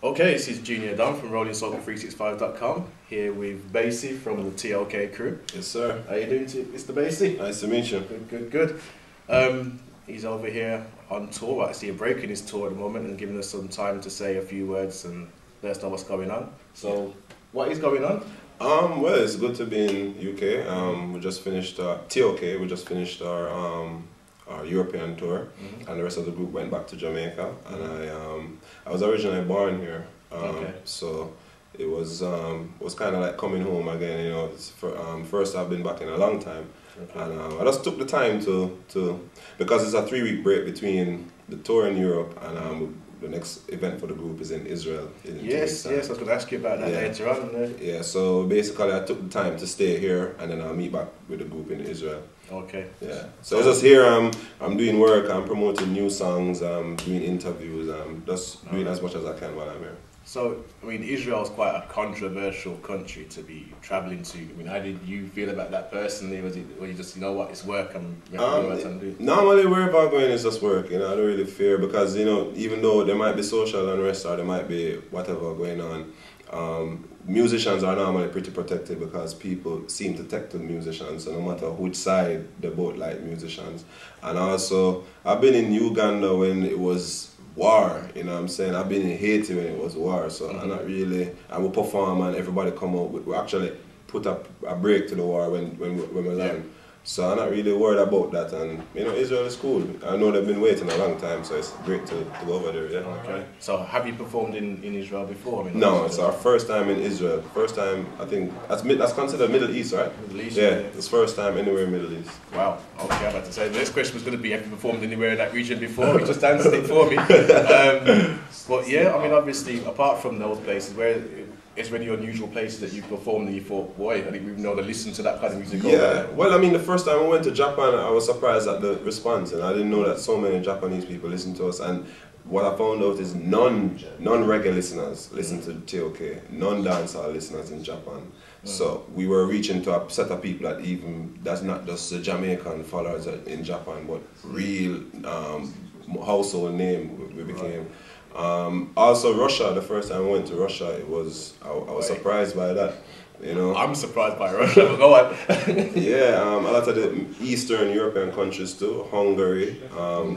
Okay, this is jr.don from Soca365.com, here with Basie from the T.O.K crew. Yes, sir. How you doing, Mr. Basie? Nice to meet you. Good. He's over here on tour, actually breaking his tour at the moment and giving us some time to say a few words and let us know what's going on. So, what is going on? Well, it's good to be in UK. We just finished T.O.K. We just finished our European tour, and the rest of the group went back to Jamaica. And I was originally born here, so it was kind of like coming home again. You know, it's first I've been back in a long time, and I just took the time to because it's a 3-week break between the tour in Europe and the next event for the group is in Israel. Yes, I was going to ask you about that later on. Yeah, so basically I took the time to stay here and then I'll meet back with the group in Israel. Okay. Yeah. So it's just here, I'm doing work, I'm promoting new songs, I'm doing interviews, I'm just doing as much as I can while I'm here. So, I mean, Israel is quite a controversial country to be travelling to. I mean, how did you feel about that personally? Was it, you just, you know what, it's work, normally wherever I'm going is just work, you know, I don't really fear because, you know, even though there might be social unrest or there might be whatever going on, musicians are normally pretty protected because people seem to take to musicians, so no matter which side they both like musicians. And also, I've been in Uganda when it was war, you know what I'm saying? I've been in Haiti when it was war, so I'm not really, I will perform and everybody come out, we actually put a break to the war when we land. So I'm not really worried about that, and you know, Israel is cool. I know they've been waiting a long time, so it's great to go over there, yeah. Okay. So have you performed in Israel before? I mean, no, it's our first time in Israel. First time, I think, that's considered Middle East, right? Middle East, yeah. It's first time anywhere in Middle East. Wow, okay, I'm about to say, the next question was going to be, have you performed anywhere in that region before? You just answered it for me. But yeah, I mean, obviously, apart from those places, where is there any unusual places that you performed and you thought, boy, I think we've known to listen to that kind of music? Yeah, well, I mean, the first time I went to Japan, I was surprised at the response, and I didn't know that so many Japanese people listen to us. And what I found out is non-reggae listeners listen to T.O.K, non-dancehall listeners in Japan. So we were reaching to a set of people that's not just the Jamaican followers in Japan, but real household name we became. Also Russia, the first time I went to Russia, I was surprised by that, you know. I'm surprised by Russia, but go on. Yeah, a lot of the Eastern European countries too, Hungary,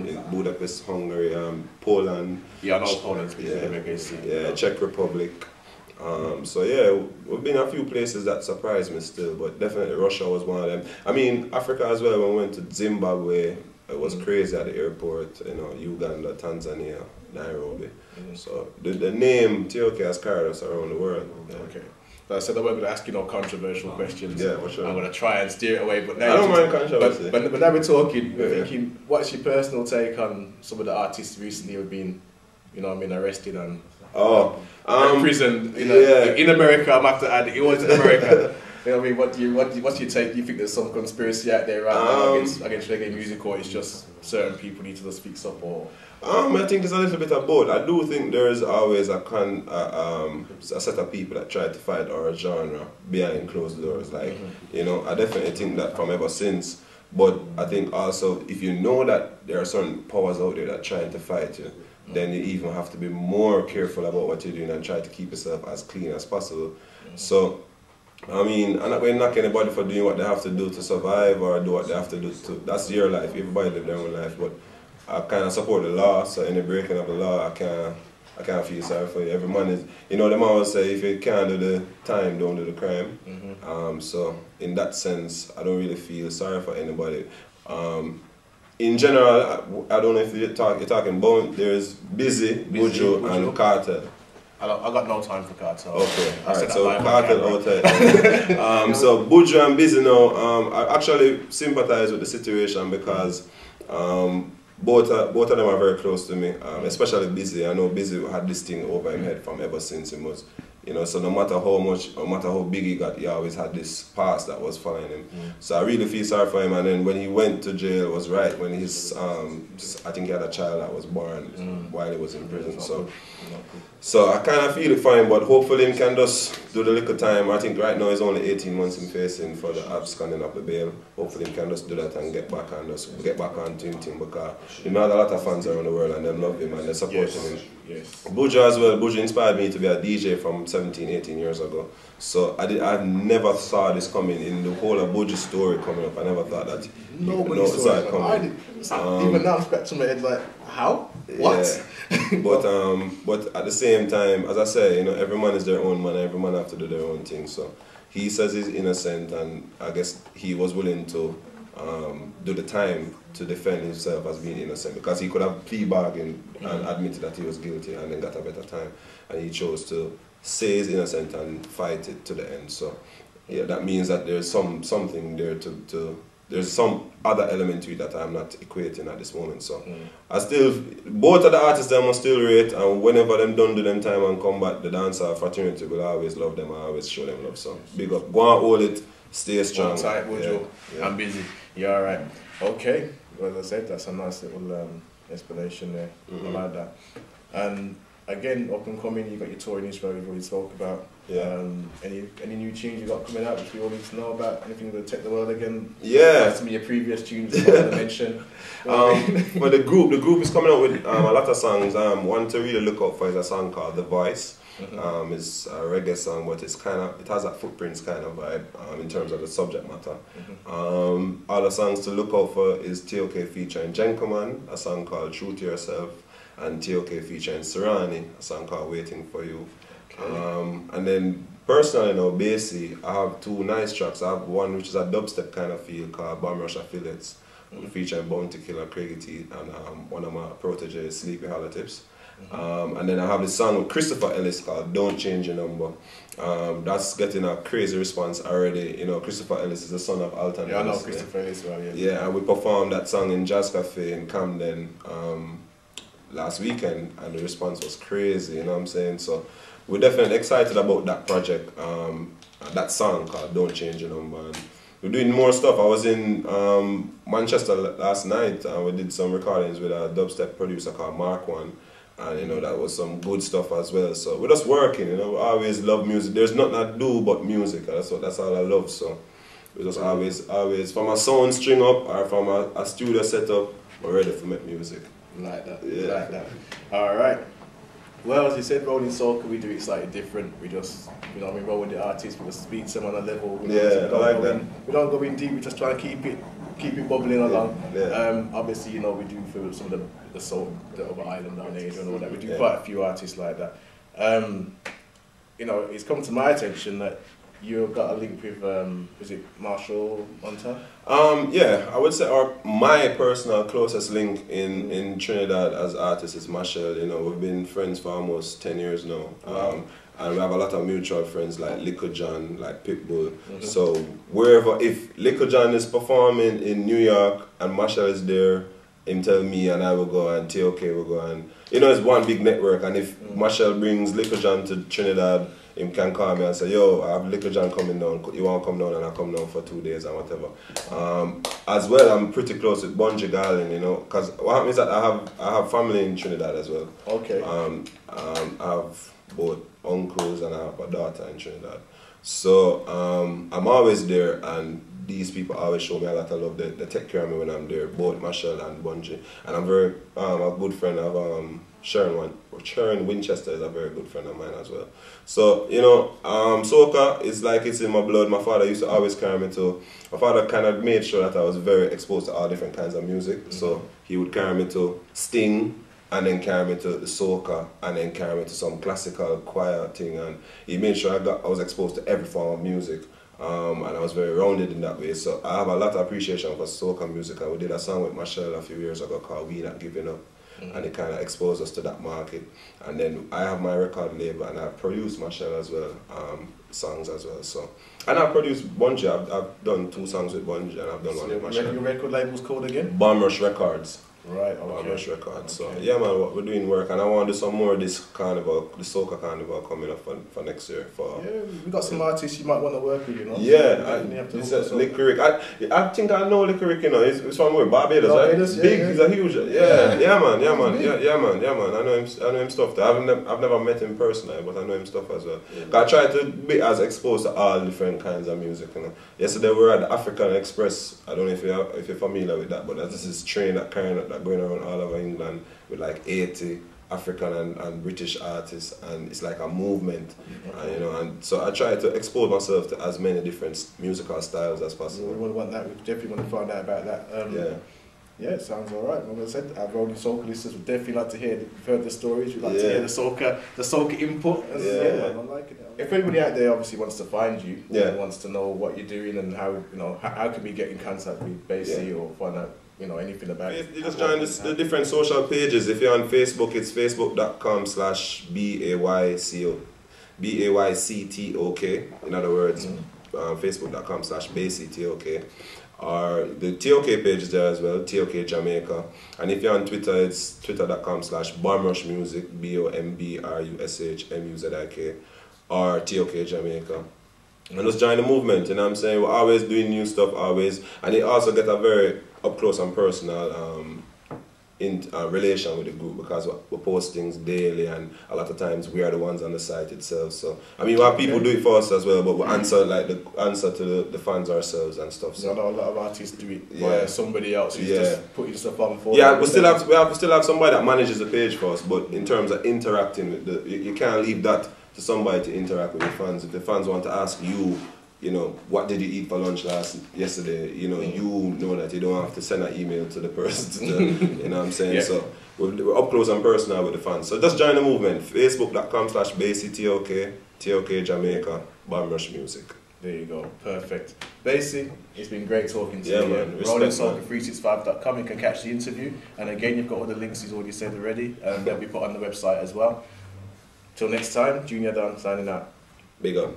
in Budapest, Hungary, Poland. Yeah, I know Poland, Czech Republic. So yeah, we've been a few places that surprised me still, but definitely Russia was one of them. I mean, Africa as well, when we went to Zimbabwe, it was crazy at the airport, you know, Uganda, Tanzania, Nairobi. So the name T.O.K has carried us around the world. Yeah. Okay. So I said I wasn't going to ask you no controversial questions. Yeah, for sure. I'm going to try and steer it away. But now I don't mind controversy. But now we're talking, we're thinking, what's your personal take on some of the artists recently who have been, you know, arrested and imprisoned? You know, in America, I'm have to add, it was in America. You know what I mean? What's your take? Do you think there's some conspiracy out there right now against reggae music, or it's just certain people need to just speak up? Or I think there's a little bit of both. I do think there is always a set of people that try to fight our genre behind closed doors. Like, you know, I definitely think that from ever since. But I think also, if you know that there are certain powers out there that are trying to fight you, then you even have to be more careful about what you're doing and try to keep yourself as clean as possible. So, I mean, I'm not going to knock anybody for doing what they have to do to survive or do what they have to do to, that's your life, everybody live their own life, but I kind of support the law, so any breaking of the law, I can't feel sorry for you. Every man is, you know, them always say, if you can't do the time, don't do the crime. So, in that sense, I don't really feel sorry for anybody. In general, I don't know if you're talking about, there's Busy, Buju, and Cartel. I got no time for Cartel. Okay, alright, so Cartel outside. So Buju and Busy now, I actually sympathize with the situation because both of them are very close to me, especially Busy. I know Busy had this thing over his head from ever since he was, you know, so no matter how big he got, he always had this past that was following him. So I really feel sorry for him, and then when he went to jail, it was right when his, I think he had a child that was born while he was in prison. So I kind of feel it for him, but hopefully he can just do the little time. I think right now he's only 18 months in facing for the absconding of the bail. Hopefully he can just do that and get back on doing thing, because you know, a lot of fans around the world and they love him and they're supporting him. Yes. Buju as well. Buju inspired me to be a DJ from 17, 18 years ago. So I never saw this coming in the whole of Buju's story coming up. I never thought that. Nobody saw it coming. Even now, I'm scratching my head like, how? What? Yeah. But at the same time, as I say, you know, every man is their own man. Every man have to do their own thing. So he says he's innocent, and I guess he was willing to do the time to defend himself as being innocent, because he could have plea bargained and admitted that he was guilty and then got a better time, and he chose to say he's innocent and fight it to the end. So yeah, that means that there's something there there's some other element to it that I'm not equating at this moment. So I still, both of the artists them are still rate, and whenever them done do them time and come back, the dancer fraternity will always love them, I always show them love. So big up, go and hold it, stay strong. Tight, Buju. Yeah. I'm busy. You're alright. Okay. Well, as I said, that's a nice little explanation there. I like that. And again, up and coming, you got your tour in Israel you've already spoke about. Yeah. Any new tunes you got coming out which we all need to know about? Anything that will take the world again? Yeah. Some of your previous tunes you want to mention. But the group is coming out with a lot of songs. One to really look out for is a song called The Voice. It's a reggae song, but it has that footprints kind of vibe in terms of the subject matter. Other songs to look out for is T.O.K featuring Gentleman, a song called True to Yourself, and T.O.K featuring Serrani, a song called Waiting for You. And then personally now, basically, I have two nice tracks. I have one which is a dubstep kind of feel called Bomb Rush Affiliates, featuring Bounty Killer, Craigie T, and one of my proteges, Sleepy Hollow Tips. And then I have this song with Christopher Ellis called Don't Change Your Number. That's getting a crazy response already. You know, Christopher Ellis is the son of Alton. Yeah, I know Christopher Ellis well, yeah. Yeah, and we performed that song in Jazz Cafe in Camden last weekend, and the response was crazy, you know what I'm saying? So we're definitely excited about that project, that song called Don't Change Your Number. And we're doing more stuff. I was in Manchester last night, and we did some recordings with a dubstep producer called Mark One. And you know, that was some good stuff as well. So we're just working, you know. I always love music. There's nothing I do but music. That's all I love. So we just always from a sound string up or from a studio setup, we're ready to make music. Like that. Yeah. Like that. Alright. Well, as you said, rolling soca, we do it slightly different. We just, you know, we roll with the artists, we just speak to them on a level. Yeah, I like that. We don't go in deep, we just try and keep it bubbling along. Yeah. Obviously, you know, we do for some of the other island down Asia and all that. We do quite a few artists like that. You know, it's come to my attention that you've got a link with, is it Marshall Hunter? Yeah, I would say my personal closest link in Trinidad as artist is Marshall. You know, we've been friends for almost 10 years now. Wow. And we have a lot of mutual friends like Lico John, like Pitbull. So wherever, if Lico John is performing in New York and Marshall is there, him tell me and I will go and T.O.K will go, and you know, it's one big network. And if Marshall brings Lico John to Trinidad, him can call me and say, yo, I have Lico John coming down, you want to come down, and I come down for 2 days and whatever. As well, I'm pretty close with Bungie Garland, you know, because what happens is that I have family in Trinidad as well. Okay. I have both uncles and I have a daughter in Trinidad. So I'm always there, and these people always show me a lot of love. They take care of me when I'm there, both Marshall and Bungie. And I'm very a good friend of Sharon Winchester is a very good friend of mine as well. So, you know, soca is like it's in my blood. My father used to always carry me to, my father kind of made sure that I was very exposed to all different kinds of music. So he would carry me to Sting, and then carry me to the soca, and then carry me to some classical choir thing, and he made sure I was exposed to every form of music, and I was very rounded in that way. So I have a lot of appreciation for soca music, and we did a song with Marshall a few years ago called We Not Giving Up, and it kind of exposed us to that market. And then I have my record label, and I produced Marshall as well, songs as well. So, and I produced Bungie. I've done 2 songs with Bungie, and I've done one with Marshall. Your record label's called again? Bomb Rush Records. Right, okay. Rush Records. So yeah, man, we're doing work, and I want to do some more of this carnival, the soca carnival coming up for next year. Yeah, we got some artists you might want to work with, you know. Yeah, this is Licorice. I think I know Licorice, you know. It's from where Barbados, right? Big, he's a huge. Yeah, man. I know him stuff. I've never met him personally, but I know him stuff as well. Yeah. I try to be as exposed to all different kinds of music, you know. Yesterday we were at the African Express. I don't know if you're familiar with that, but this is train that going around all over England with like 80 African and British artists, and it's like a movement, you know. And so I try to expose myself to as many different musical styles as possible. We want that. We definitely want to find out about that. Yeah, it sounds alright. Like I said, our rolling soca listeners would definitely like to hear. We've heard the stories. We'd like to hear the soca input. And I'm liking it. If anybody out there obviously wants to find you, and wants to know what you're doing and how can we get in contact with Basie or find out anything about it. You just join the different social pages. If you're on Facebook, it's facebook.com/BAYCTOK. In other words, facebook.com/Basie T.O.K. Or the T.O.K page is there as well, T.O.K Jamaica. And if you're on Twitter, it's twitter.com/bombrushmusic, BOMBRUSHMUZIK, or T.O.K Jamaica. And just join the movement, you know what I'm saying? We're always doing new stuff, always. And it also get a very up close and personal relation with the group, because we post things daily, and a lot of times we are the ones on the site itself. So I mean, while people do it for us as well, but we answer to the fans ourselves and stuff. So I know a lot of artists do it via somebody else who's just putting stuff on for we still have somebody that manages the page for us, but in terms of interacting with you can't leave that to somebody to interact with the fans. If the fans want to ask you, what did you eat for lunch yesterday? You know that you don't have to send an email to the person. You know what I'm saying? So we're up close and personal with the fans. So just join the movement. Facebook.com/Basie T.O.K, T.O.K Jamaica, Bombrush Music. There you go. Perfect. Basie, it's been great talking to you. Man. RollingSoca365.com, you can catch the interview. And again, you've got all the links he's already said already. They'll be put on the website as well. Till next time, Jr.don signing out. Big up.